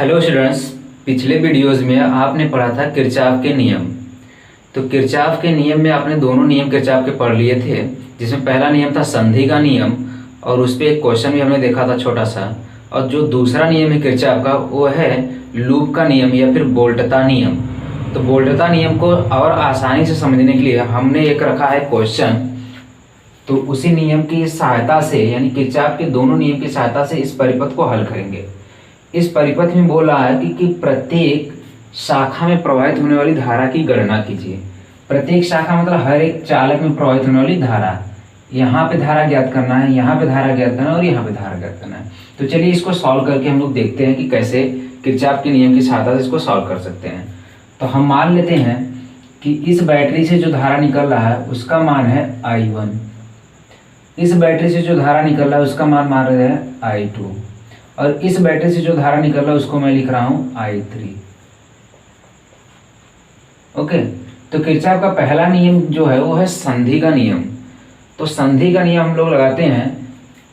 Hello students, पिछले videos में आपने पढ़ा था किरचॉफ के नियम। तो किरचॉफ के नियम में आपने दोनों नियम किरचॉफ के पढ़ लिए थे, जिसमें पहला नियम था संधि का नियम और उस पर एक क्वेश्चन भी हमने देखा था छोटा सा। और जो दूसरा नियम है किरचॉफ का वो है लूप का नियम या फिर वोल्टता नियम। तो वोल्टता नियम को और आसानी से समझने के लिए हमने एक रखा है क्वेश्चन। तो उसी नियम की सहायता से यानी किरचॉफ के दोनों नियम की सहायता से इस परिपथ को हल करेंगे। इस परिपथ में बोल रहा है कि प्रत्येक शाखा में प्रवाहित होने वाली धारा की गणना कीजिए। प्रत्येक शाखा मतलब हर एक चालक में प्रवाहित होने वाली धारा। यहाँ पे धारा ज्ञात करना है, यहाँ पे धारा ज्ञात करना है और यहाँ पे धारा ज्ञात करना है। तो चलिए इसको सॉल्व करके हम लोग देखते हैं कि कैसे किरचॉफ के नियम की सहायता से इसको सॉल्व कर सकते हैं। तो हम मान लेते हैं कि इस बैटरी से जो धारा निकल रहा है उसका मान है I1। इस बैटरी से जो धारा निकल रहा है उसका मान रहे हैं I2 और इस बैटरी से जो धारा निकल रहा है उसको मैं लिख रहा हूं I3। ओके, तो किरचॉफ का पहला नियम जो है वो है संधि का नियम। तो संधि का नियम हम लोग लगाते हैं।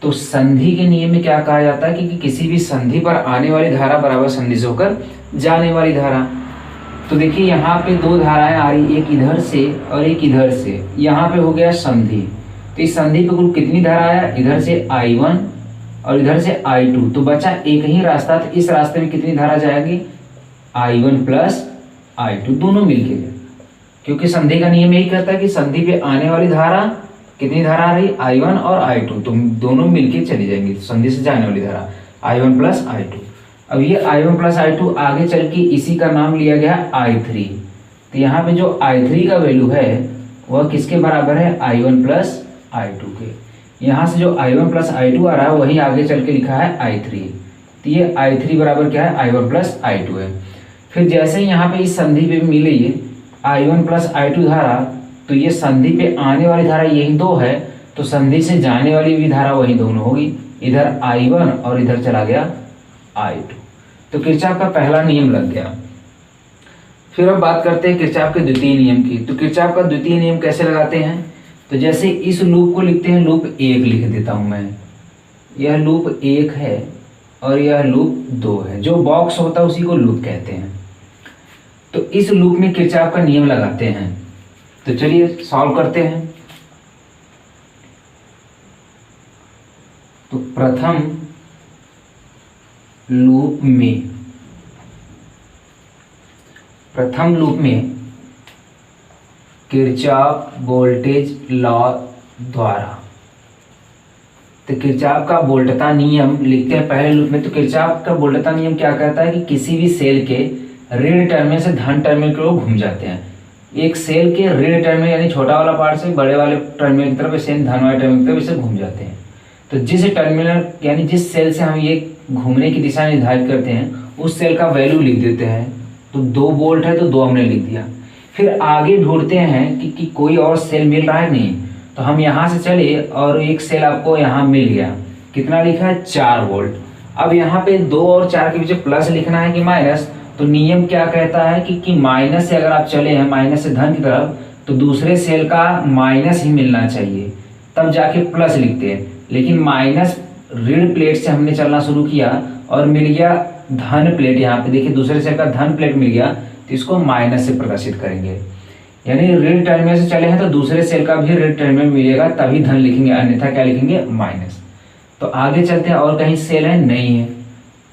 तो संधि के नियम में क्या कहा जाता है कि किसी भी संधि पर आने वाली धारा बराबर संधि से होकर जाने वाली धारा। तो देखिए यहाँ पे दो धाराएं आ रही, एक इधर से और एक इधर से। यहाँ पे हो गया संधि। तो इस संधि पे कुल कितनी धारा आया, इधर से I1 और इधर से I2। तो बचा एक ही रास्ता, तो इस रास्ते में कितनी धारा जाएगी, I1 प्लस I2 दोनों मिलके। क्योंकि संधि का नियम यही कहता है कि संधि पे आने वाली धारा कितनी धारा आ रही, I1 और I2, तो दोनों मिलके चली जाएंगी। संधि से जाने वाली धारा I1 प्लस I2। अब ये I1 प्लस I2 आगे चल के इसी का नाम लिया गया I3। तो यहाँ पे जो I3 का वैल्यू है वह किसके बराबर है, I1 प्लस I2 के। यहाँ से जो I1 प्लस I2 आ रहा है वही आगे चल के लिखा है I3। तो ये I3 बराबर क्या है, I1 प्लस I2 है। फिर जैसे ही यहाँ पे इस संधि पे मिले ये I1 प्लस I2 धारा, तो ये संधि पे आने वाली धारा यही दो है, तो संधि से जाने वाली भी धारा वही दोनों होगी, इधर I1 और इधर चला गया I2। तो किरचॉफ का पहला नियम लग गया। फिर अब बात करते हैं किरचॉफ के द्वितीय नियम की। तो किरचॉफ का द्वितीय नियम कैसे लगाते हैं, तो जैसे इस लूप को लिखते हैं, लूप 1 लिख देता हूं मैं। यह लूप 1 है और यह लूप 2 है। जो बॉक्स होता है उसी को लूप कहते हैं। तो इस लूप में किरचॉफ का नियम लगाते हैं। तो चलिए सॉल्व करते हैं। तो प्रथम लूप में किरचॉफ वोल्टेज लॉ द्वारा, तो किरचॉफ का वोल्टता नियम लिखते हैं पहले लूप में। तो किरचॉफ का वोल्टता नियम क्या कहता है कि किसी भी सेल के ऋण टर्मिनल से धन टर्मिनल की ओर घूम जाते हैं। एक सेल के ऋण टर्मिनल यानी छोटा वाला पार्ट से बड़े वाले टर्मिनल की तरफ, ऐसे धन वाले टर्मिनल की तरफ ऐसे घूम जाते हैं। तो जिस टर्मिनल यानी जिस सेल से हम ये घूमने की दिशा निर्धारित करते हैं उस सेल का वैल्यू लिख देते हैं। तो 2 वोल्ट है तो 2 हमने लिख दिया। फिर आगे ढूंढते हैं कि कोई और सेल मिल रहा है नहीं। तो हम यहाँ से चले और एक सेल आपको यहाँ मिल गया। कितना लिखा है, 4 वोल्ट। अब यहाँ पे 2 और 4 के बीच प्लस लिखना है कि माइनस। तो नियम क्या कहता है कि माइनस से अगर आप चले हैं, माइनस से धन की तरफ, तो दूसरे सेल का माइनस ही मिलना चाहिए, तब जाके प्लस लिखते हैं। लेकिन माइनस ऋण प्लेट से हमने चलना शुरू किया और मिल गया धन प्लेट। यहाँ पे देखिए दूसरे सेल का धन प्लेट मिल गया, तो इसको माइनस से प्रदर्शित करेंगे। यानी ऋण टर्मिनल से चले हैं तो दूसरे सेल का भी ऋण टर्मिनल मिलेगा, तभी धन लिखेंगे, अन्यथा क्या लिखेंगे, माइनस। तो आगे चलते हैं, और कहीं सेल है, नहीं है,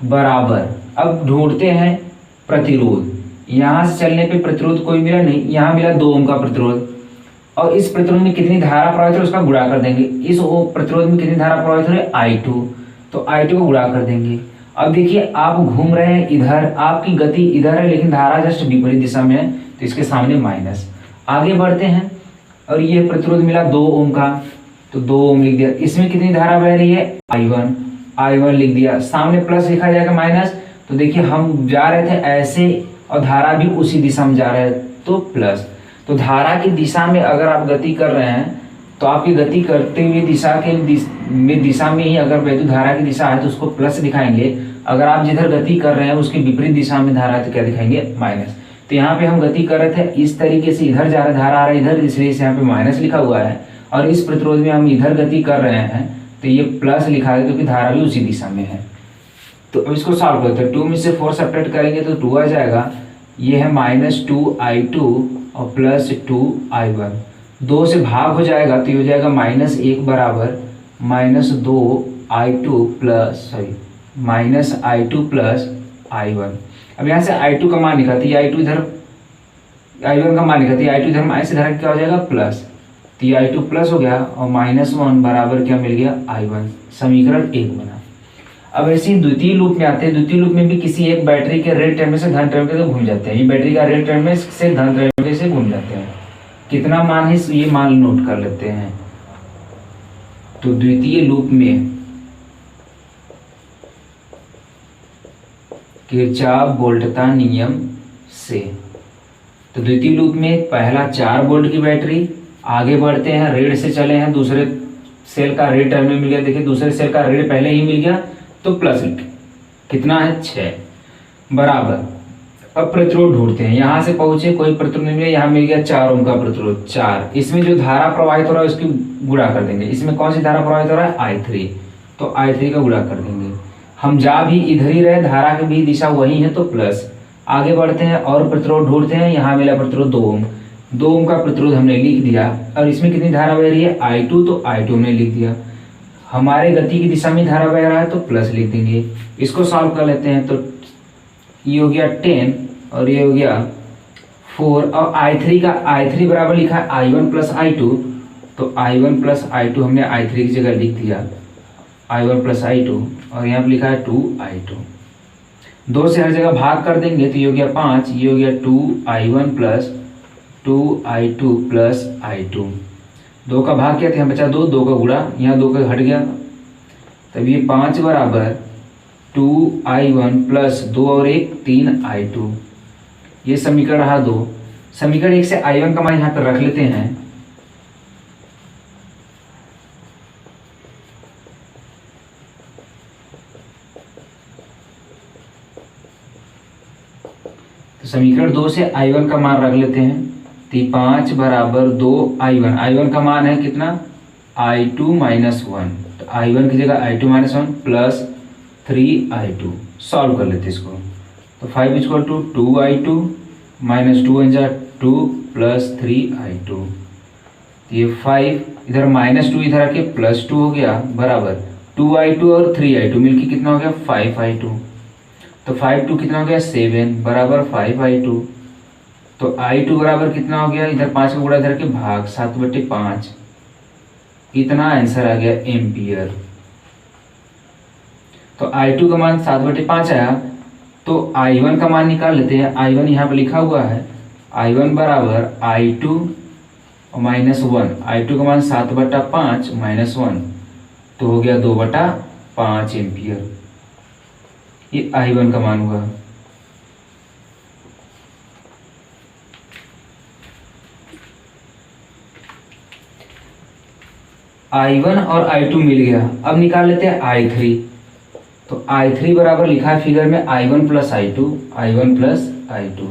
बराबर। अब ढूंढते हैं प्रतिरोध। यहाँ से चलने पे प्रतिरोध कोई मिला नहीं, यहाँ मिला 2 ओम का प्रतिरोध। और इस प्रतिरोध में कितनी धारा प्रवाहित है उसका गुणा कर देंगे। इस प्रतिरोध में कितनी धारा प्रवाहित हो रही है, I2, तो I2 को गुणा कर देंगे। अब देखिए आप घूम रहे हैं इधर, आपकी गति इधर है लेकिन धारा जस्ट विपरीत दिशा में है, तो इसके सामने माइनस। आगे बढ़ते हैं और ये प्रतिरोध मिला 2 ओम का, तो 2 ओम लिख दिया। इसमें कितनी धारा बह रही है, I1 लिख दिया। सामने प्लस लिखा जाएगा माइनस। तो देखिए हम जा रहे थे ऐसे और धारा भी उसी दिशा में जा रहा है, तो प्लस। तो धारा की दिशा में अगर आप गति कर रहे हैं तो आपकी गति करते हुए दिशा में ही अगर वैद्युत धारा की दिशा है तो उसको प्लस दिखाएंगे। अगर आप जिधर गति कर रहे हैं उसके विपरीत दिशा में धारा है तो क्या दिखाएंगे, माइनस। तो यहाँ पे हम गति कर रहे थे इस तरीके से, इधर जा रहा धारा आ रहा है इधर, इसलिए यहाँ पे माइनस लिखा हुआ है। और इस प्रतिरोध में हम इधर गति कर रहे हैं तो ये प्लस लिखा है क्योंकि धारा भी उसी दिशा में है। तो अब इसको सॉल्व करते हैं। 2 में से 4 सब्ट्रैक्ट करेंगे तो 2 आ जाएगा। ये है -2i2 और +2i1। 2 से भाग हो जाएगा तो ये हो जाएगा -1 बराबर -2i2 प्लस i1। अब यहाँ से i2 का मान निकालते हैं, i2 इधर i1 का मान निकालते हैं, i2 इधर माइनस इधर क्या हो जाएगा प्लस, तो ये i2 प्लस हो गया और -1 बराबर क्या मिल गया i1। समीकरण 1 बना। अब ऐसे ही द्वितीय लूप में आते हैं। द्वितीय लूप में भी किसी एक बैटरी के ऋण टर्मिनल से धन टर्मिनल तक घूम जाते हैं। ये बैटरी का ऋण टर्मिनल से धन टर्मिनल से घूम जाते हैं। कितना मान है ये मान नोट कर लेते हैं। तो द्वितीय लूप में किरचॉफ वोल्टता नियम से, तो द्वितीय लूप में पहला 4 वोल्ट की बैटरी, आगे बढ़ते हैं, ऋण से चले हैं, दूसरे सेल का ऋण टर्मिनल मिल गया। देखिए दूसरे सेल का ऋण पहले ही मिल गया तो प्लस कितना है 6 बराबर। अब प्रतिरोध ढूंढते हैं। यहाँ से पहुंचे कोई प्रतिरोध नहीं मिला, यहाँ मिल गया 4 ओम का प्रतिरोध 4। इसमें जो धारा प्रवाहित हो रहा है उसकी गुणा कर देंगे। इसमें कौन सी धारा प्रवाहित हो रहा है i3, तो i3 का गुणा कर देंगे। हम जा भी इधर ही रहे, धारा की भी दिशा वही है तो प्लस। आगे बढ़ते हैं और प्रतिरोध ढूंढते हैं। यहाँ मिला प्रतिरोध 2 ओम। 2 ओम का प्रतिरोध हमने लिख दिया। और इसमें कितनी धारा बह रही है i2, तो i2 हमने लिख दिया। हमारे गति की दिशा में धारा बह रहा है तो प्लस लिख देंगे। इसको सॉल्व कर लेते हैं। तो ये हो गया 10 और ये हो गया 4। और i3 बराबर लिखा है i1 प्लस i2, तो i1 प्लस i2 हमने i3 की जगह लिख दिया i1 प्लस i2, और यहाँ पर लिखा है 2i2। 2 से हर जगह भाग कर देंगे तो ये हो गया 5, ये हो गया 2i1 plus 2i2 plus i2। 2 का भाग किया तो यहाँ बचा 2, 2 का गुणा, यहाँ 2 का हट गया, तब ये 5 बराबर 2i1 प्लस 2 और 1 3i2। ये समीकरण रहा 2। समीकरण 1 से i1 का मान यहाँ पर रख लेते हैं। तो समीकरण 2 से i1 का मान रख लेते हैं। तो 5 बराबर 2i1, i1 का मान है कितना i2 माइनस 1, तो i1 की जगह i2 minus 1 plus 3i2। Solve कर लेते इसको। तो 5 equal to 2i2 minus 2 2 plus 3i2। ये 5 इधर माइनस 2 इधर आके प्लस 2 हो गया बराबर 2i2 और 3i2 मिलके कितना हो गया 5i2। तो 5 2 कितना हो गया 7 बराबर 5i2। तो i2 बराबर कितना हो गया, इधर 5 का गुणा इधर के भाग 7/5, इतना आंसर आ गया एम्पियर। तो i2 का मान 7/5 आया। तो i1 का मान निकाल लेते हैं। i1 यहाँ पर लिखा हुआ है, i1 बराबर i2 माइनस 1। i2 का मान 7/5 माइनस 1, तो हो गया 2/5 एम्पियर। ये i1 का मान हुआ। i1 और i2 मिल गया। अब निकाल लेते हैं i3। तो i3 बराबर लिखा है फिगर में i1 plus i2, i1 plus i2।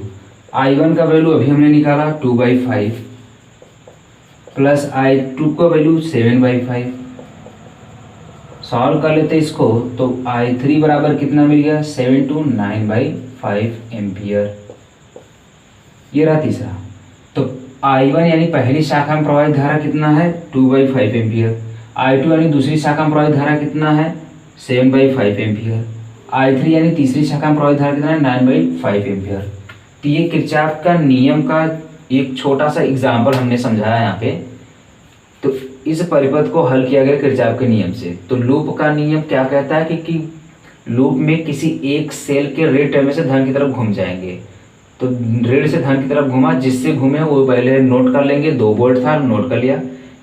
i1 का वैल्यू अभी हमने निकाला 2/5 प्लस i2 का वैल्यू 7/5। सॉल्व कर लेते इसको। तो i3 बराबर कितना मिल गया 7 to 9/5 एम्पियर। ये रहा तीसरा। तो i1 यानी पहली शाखा में प्रवाहित धारा कितना है 2/5 एम्पियर। i2 यानी दूसरी शाखा में प्रवाहित धारा कितना है 7/5 एम्पियर। i3 यानी तीसरी शाखा में प्रवाहित धारा कितना है 9/5 एम्पियर। तो ये किरचॉफ का नियम का एक छोटा सा एग्जाम्पल हमने समझाया यहाँ पे। तो इस परिपथ को हल किया गया किरचॉफ के नियम से। तो लूप का नियम क्या कहता है कि लूप में किसी एक सेल के ऋण टर्मिनल से धन की तरफ घूम जाएंगे। तो ऋण से धन की तरफ घुमा, जिससे घूमे वो पहले नोट कर लेंगे, 2 वोल्ट था नोट कर लिया।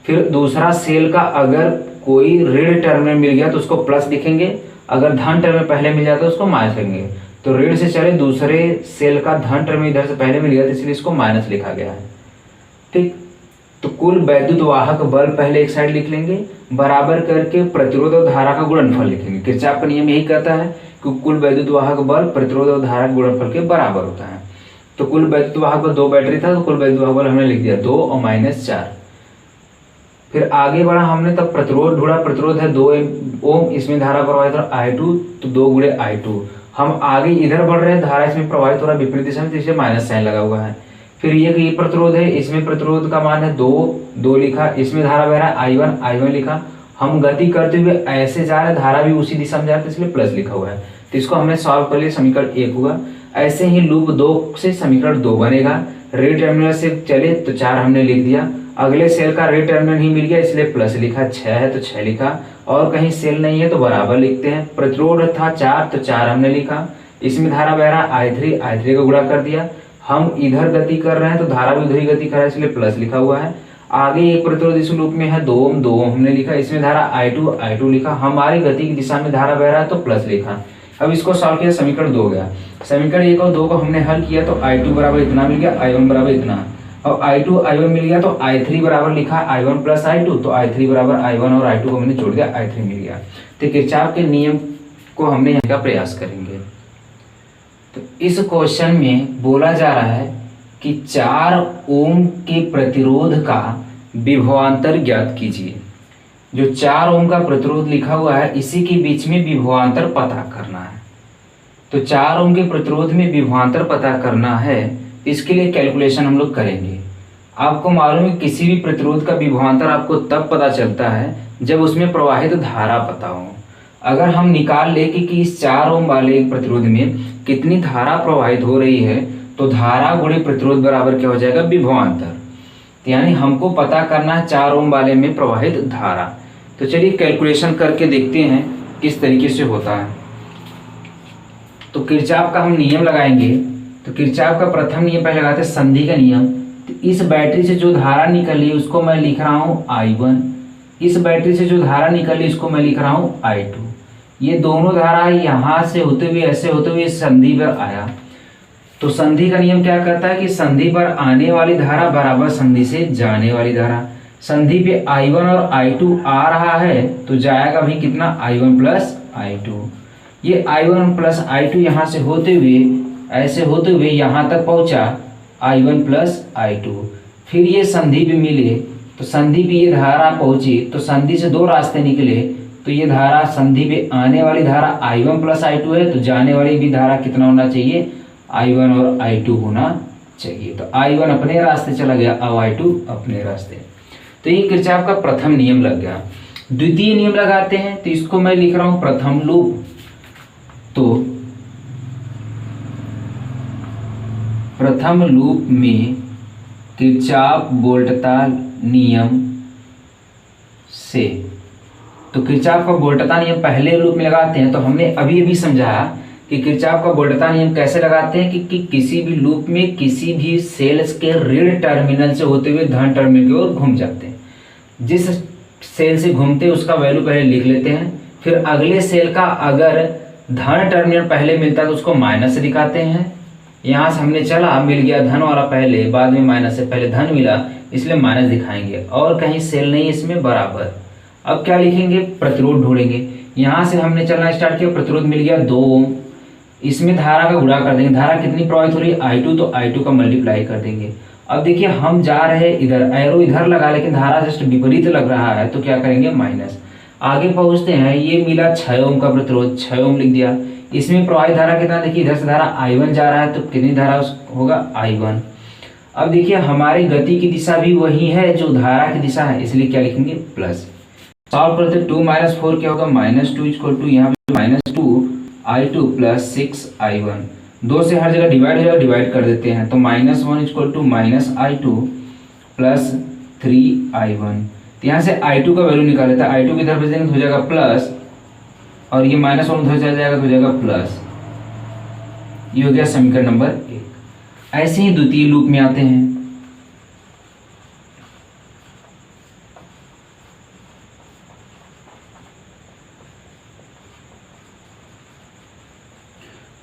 फिर दूसरा सेल का अगर कोई ऋण टर्मिनल मिल गया तो उसको प्लस लिखेंगे, अगर धन टर्मिनल पहले मिल जाता तो उसको माइनस लिखेंगे। तो ऋण से चले, दूसरे सेल का धन टर्मिनल इधर से पहले मिल गया तो इसलिए इसको माइनस लिखा गया है। ठीक, तो कुल वैद्युत वाहक बल पहले एक साइड लिख लेंगे, बराबर करके प्रतिरोध और धारा का गुणनफल लिखेंगे। किरचॉफ का नियम यही कहता है कि कुल वैद्युत वाहक बल प्रतिरोध और धारा के गुणनफल के बराबर होता है। तो कुल वैद्युत वाहक बल 2 बैटरी था, तो कुल वैद्युत वाहक बल हमने लिख दिया 2 और -4। फिर आगे बढ़ा हमने तब प्रतिरोध ढूंढा, प्रतिरोध है 2 ओम, इसमें धारा प्रवाहित हो रहा I2, तो 2 गुणे I2। हम आगे इधर बढ़ रहे हैं, धारा इसमें प्रवाहित हो रहा है विपरीत दिशा में, तो इसलिए माइनस साइन लगा हुआ है। फिर ये प्रतिरोध है, इसमें प्रतिरोध का मान है 2 लिखा, इसमें धारा बह रहा है I1 लिखा। हम गति करते हुए ऐसे जा रहे हैं, धारा भी उसी दिशा में जा रही है, इसलिए प्लस लिखा हुआ है। तो इसको हमने सॉल्व कर लिया, समीकरण 1 हुआ। ऐसे ही लूप 2 से समीकरण 2 बनेगा। रेड टर्मिनल से चले तो 4 हमने लिख दिया, अगले सेल का रेड टर्मिनल ही मिल गया इसलिए प्लस लिखा, 6 है तो 6 लिखा, और कहीं सेल नहीं है तो बराबर लिखते हैं। प्रतिरोध था 4 तो 4 हमने लिखा, इसमें धारा बह रहा है I3 को गुणा कर दिया। हम इधर गति कर रहे हैं तो धारा भी उधर ही गति कर रहा है इसलिए प्लस लिखा हुआ है। आगे एक प्रतिरोध इस लूप में है 2 ओम हमने लिखा, इसमें धारा I2 लिखा, हमारी गति की दिशा में धारा बह रहा है तो प्लस लिखा। अब इसको सॉल्व किया, समीकरण 2 गया। समीकरण 1 और 2 को हमने हल किया तो I2 बराबर इतना मिल गया, I1 बराबर इतना, और I1 मिल गया तो I3 बराबर लिखा I1 प्लस I2, तो I3 बराबर I1 और I2 को हमने जोड़ दिया, I3 मिल गया। तो किरचॉफ के नियम को हमने यहाँ का प्रयास करेंगे। तो इस क्वेश्चन में बोला जा रहा है कि 4 ओम के प्रतिरोध का विभवांतर ज्ञात कीजिए। जो 4 ओम का प्रतिरोध लिखा हुआ है इसी के बीच में विभवांतर पता करना है। तो 4 ओम के प्रतिरोध में विभवांतर पता करना है, इसके लिए कैलकुलेशन हम लोग करेंगे। आपको मालूम है किसी भी प्रतिरोध का विभवांतर आपको तब पता चलता है जब उसमें प्रवाहित धारा पता हो। अगर हम निकाल ले कि इस 4 ओम वाले प्रतिरोध में कितनी धारा प्रवाहित हो रही है, तो धारा गुणे प्रतिरोध बराबर क्या हो जाएगा, विभवांतर। यानी हमको पता करना है 4 ओम वाले में प्रवाहित धारा। तो चलिए कैलकुलेशन करके देखते हैं किस तरीके से होता है। तो किरचॉफ का हम नियम लगाएंगे। तो किरचॉफ का प्रथम नियम पहले लगाते हैं, संधि का नियम। तो इस बैटरी से जो धारा निकली उसको मैं लिख रहा हूँ I1, इस बैटरी से जो धारा निकली उसको मैं लिख रहा हूँ I2। ये दोनों धारा यहाँ से होते हुए ऐसे होते हुए संधि पर आया। तो संधि का नियम क्या कहता है कि संधि पर आने वाली धारा बराबर संधि से जाने वाली धारा। संधि पे I1 और I2 आ रहा है तो जाएगा भी कितना, I1 प्लस I2। ये I1 प्लस I2 यहाँ से होते हुए ऐसे होते हुए यहाँ तक पहुँचा I1 प्लस I2। फिर ये संधि पे मिले तो संधि पे ये धारा पहुँची, तो संधि से 2 रास्ते निकले, तो ये धारा संधि पे आने वाली धारा I1 प्लस I2 है, तो जाने वाली भी धारा कितना होना चाहिए, I1 और I2 होना चाहिए। तो I1 अपने रास्ते चला गया, अब I2 अपने रास्ते। तो ये किरचॉफ का प्रथम नियम लग गया। द्वितीय नियम लगाते हैं, तो इसको मैं लिख रहा हूं प्रथम लूप। तो प्रथम लूप में किरचॉफ वोल्टता नियम से, तो किरचॉफ का वोल्टता नियम पहले लूप में लगाते हैं। तो हमने अभी अभी समझाया कि किरचॉफ का वोल्टता नियम कैसे लगाते हैं कि किसी भी लूप में किसी भी सेल्स के ऋण टर्मिनल से होते हुए धन टर्मिनल की ओर घूम जाते हैं। जिस सेल से घूमते हैं उसका वैल्यू पहले लिख लेते हैं, फिर अगले सेल का अगर धन टर्मिनल पहले मिलता है तो उसको माइनस से दिखाते हैं। यहाँ से हमने चला, मिल गया धन वाला पहले, बाद में माइनस से, पहले धन मिला इसलिए माइनस दिखाएंगे, और कहीं सेल नहीं इसमें बराबर। अब क्या लिखेंगे, प्रतिरोध ढूंढेंगे। यहाँ से हमने चलना स्टार्ट किया, प्रतिरोध मिल गया 2 ओम, इसमें धारा का गुणा कर देंगे। धारा कितनी प्रवाहित हो रही है, I2, तो I2 का मल्टीप्लाई कर देंगे। अब देखिए हम जा रहे हैं इधर, एरो इधर लगा, लेकिन धारा जस्ट विपरीत लग रहा है, तो क्या करेंगे, माइनस। आगे पहुंचते हैं, ये मिला 6 ओम का प्रतिरोध, 6 ओम लिख दिया। इसमें प्रवाहित धारा कितना, देखिए इधर से धारा I1 जा रहा है, तो कितनी धारा होगा, I1। अब देखिए हमारी गति की दिशा भी वही है जो धारा की दिशा है, इसलिए क्या लिखेंगे, प्लस। सॉल्व करते 2 - 4 क्या होगा, -2 इक्वल टू यहाँ पे -2 I2 प्लस 6 I1। 2 से हर जगह डिवाइड हो जाएगा, डिवाइड कर देते हैं, तो -1 equal to -I2 plus 3 I1। तो यहाँ से I2 का वैल्यू निकाल लेता है, I2 की तरफ भेजेंगे तो हो जाएगा प्लस, और ये -1 उधर चला जाएगा तो हो जाएगा प्लस। ये हो गया समीकरण नंबर 1। ऐसे ही द्वितीय लूप में आते हैं।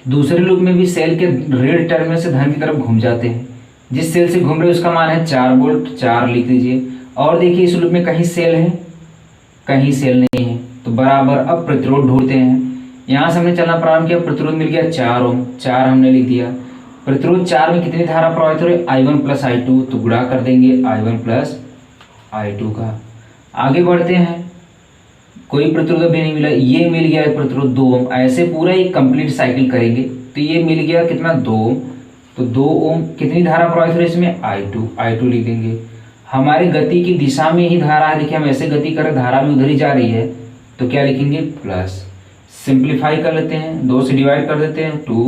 दूसरे लूप में भी सेल के ऋण टर्मिनल से धन की तरफ घूम जाते हैं। जिस सेल से घूम रहे उसका मान है 4 वोल्ट, 4 लिख दीजिए। और देखिए इस लूप में कहीं सेल है, कहीं सेल नहीं है, तो बराबर। अब प्रतिरोध ढूंढते हैं। यहाँ से हमने चलना प्रारंभ किया, प्रतिरोध मिल गया 4 ओम, 4 हमने लिख दिया। प्रतिरोध 4 में कितनी धारा प्रवाहित हो रही है, I1 प्लस I2, तो गुणा कर देंगे I1 प्लस I2 का। आगे बढ़ते हैं, कोई प्रतिरोध भी नहीं मिला, ये मिल गया प्रतिरोध 2 ओम। ऐसे पूरा एक कंप्लीट साइकिल करेंगे तो ये मिल गया कितना 2 ओम। तो 2 ओम कितनी धारा प्रवाहित हो रही है इसमें, I2 लिख देंगे। हमारी गति की दिशा में ही धारा है, देखिए हम ऐसे गति कर रहे, धारा भी उधर ही जा रही है, तो क्या लिखेंगे प्लस। सिंप्लीफाई कर लेते हैं, 2 से डिवाइड कर देते हैं, 2,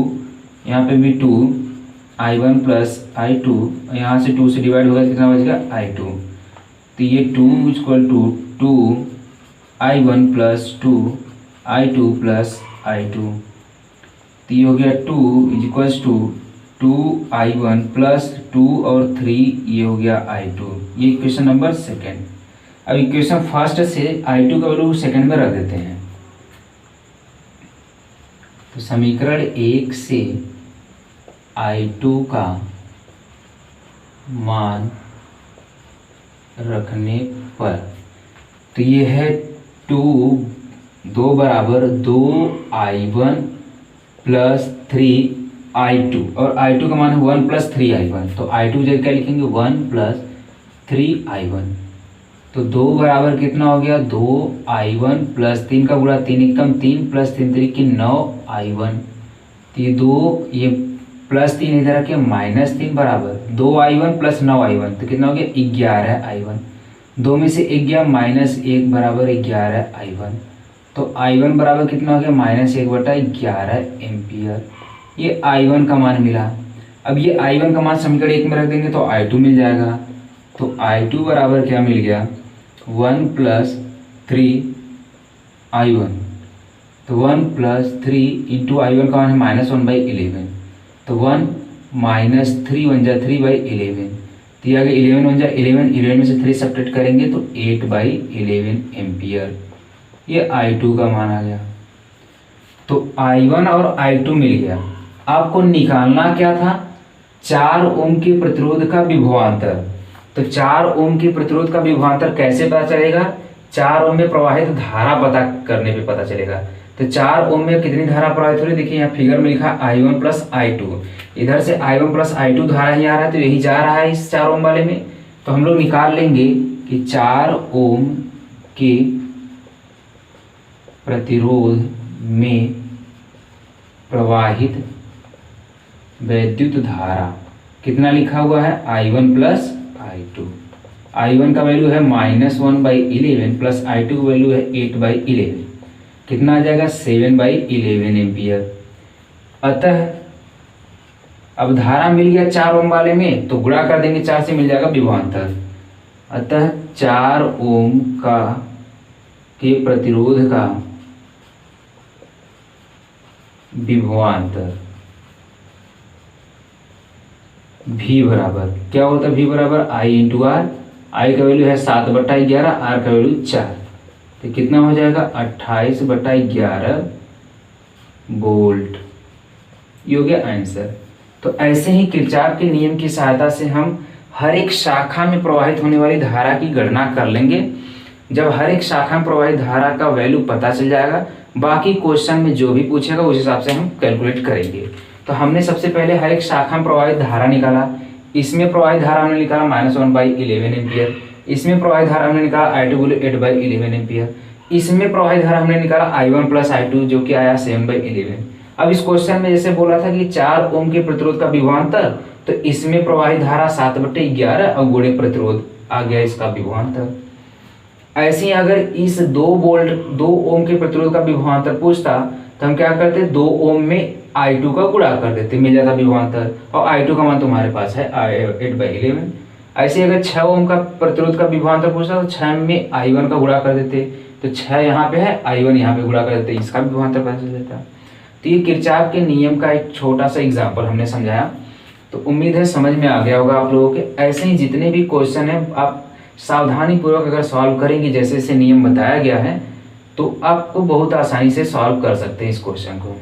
यहाँ पे भी 2, I1 प्लस I2, यहाँ से 2 से डिवाइड होगा कितना बचेगा I2। तो ये 2 equal to 2I1 plus 2I2 plus I2। तो ये हो गया 2 इक्वल्स टू 2I1 प्लस 2 और 3, ये हो गया I2। ये इक्वेशन नंबर सेकेंड। अब इक्वेशन फर्स्ट से I2 का वैल्यू सेकेंड में रख देते हैं। तो समीकरण 1 से I2 का मान रखने पर तो ये है 2 बराबर 2I1 प्लस 3I2 और I2 का मान है 1 प्लस 3I1। तो I2 जगह क्या लिखेंगे 1 प्लस 3I1। तो 2 बराबर कितना हो गया 2I1 प्लस 3 का गुणा 3 एकम 3 प्लस 3 तरीके 9I1। तो ये 2 ये प्लस 3 इधर रखे -3 बराबर 2I1 प्लस 9I1। तो कितना हो गया 11I1। 2 में से 1 गया -1 बराबर 11I1। तो I1 बराबर कितना हो गया -1/11 एम्पियर। ये I1 का मान मिला। अब ये I1 का मान समीकरण 1 में रख देंगे तो I2 मिल जाएगा। तो I2 बराबर क्या मिल गया 1 प्लस 3I1। तो 1 प्लस 3 इंटू I1 का मान है -1/11। तो 1 माइनस 3 बन जाए 3/11। तो ये आगे 11 बन जाए 11 में से 3 सब्ट्रैक्ट करेंगे तो 8/11 एम्पियर। ये I2 का मान आ गया। तो I1 और I2 मिल गया। आपको निकालना क्या था 4 ओम के प्रतिरोध का विभवांतर। तो 4 ओम के प्रतिरोध का विभवांतर कैसे पता चलेगा, 4 ओम में प्रवाहित धारा पता करने पे पता चलेगा। तो 4 ओम में कितनी धारा प्रवाहित हो रही है, देखिए यहाँ फिगर में लिखा I1 प्लस I2। इधर से I1 प्लस I2 धारा ही आ रहा है तो यही जा रहा है इस 4 ओम वाले में। तो हम लोग निकाल लेंगे कि 4 ओम के प्रतिरोध में प्रवाहित वैद्युत धारा कितना लिखा हुआ है I1 प्लस I2। I1 का वैल्यू है -1/11 प्लस I2 का वैल्यू है 8/11। कितना आ जाएगा 7/11 एम्पियर। अतः अब धारा मिल गया 4 ओम वाले में तो गुणा कर देंगे 4 से, मिल जाएगा विभवांतर। अतः 4 ओम का के प्रतिरोध का विभवांतर V बराबर क्या होता है, V बराबर I इंटू आर। I का वैल्यू है 7/11, R का वैल्यू 4। तो कितना हो जाएगा 28/11 वोल्ट। ये हो गया आंसर। तो ऐसे ही किरचॉफ के नियम की सहायता से हम हर एक शाखा में प्रवाहित होने वाली धारा की गणना कर लेंगे। जब हर एक शाखा में प्रवाहित धारा का वैल्यू पता चल जाएगा, बाकी क्वेश्चन में जो भी पूछेगा उस हिसाब से हम कैलकुलेट करेंगे। तो हमने सबसे पहले हर एक शाखा में प्रवाहित धारा निकाला। इसमें प्रवाहित धारा हमने निकाला -1/11 एम्पियर। इसमें प्रवाहित धारा हमने निकाला I2 बोले 8/11 एम्पियर। इसमें प्रवाहित धारा हमने निकाला I1 प्लस I2 जो कि आया 7/11। अब इस क्वेश्चन में जैसे बोला था कि 4 ओम के प्रतिरोध का विभवांतर, तो इसमें प्रवाहित धारा 7/11 और गुणे प्रतिरोध आ गया इसका विभवांतर। ऐसे ही अगर इस 2 ओम के प्रतिरोध का विभवांतर पूछता तो हम क्या करते 2 ओम में I2 का गुणा कर देते, मिल जाता विभवांतर। और I2 का मान तुम्हारे पास है 8/11। ऐसे अगर 6 ओम का प्रतिरोध का विभवांतर पूछता तो 6 में I1 का गुणा कर देते। तो 6 यहाँ पे है, I1 यहाँ पे गुणा कर देते, इसका विभवांतर पता चल जाता। तो ये किरचॉफ के नियम का एक छोटा सा एग्जाम्पल हमने समझाया। तो उम्मीद है समझ में आ गया होगा आप लोगों के। ऐसे ही जितने भी क्वेश्चन हैं आप सावधानी पूर्वक अगर सॉल्व करेंगे जैसे जैसे नियम बताया गया है तो आपको बहुत आसानी से सॉल्व कर सकते हैं इस क्वेश्चन को।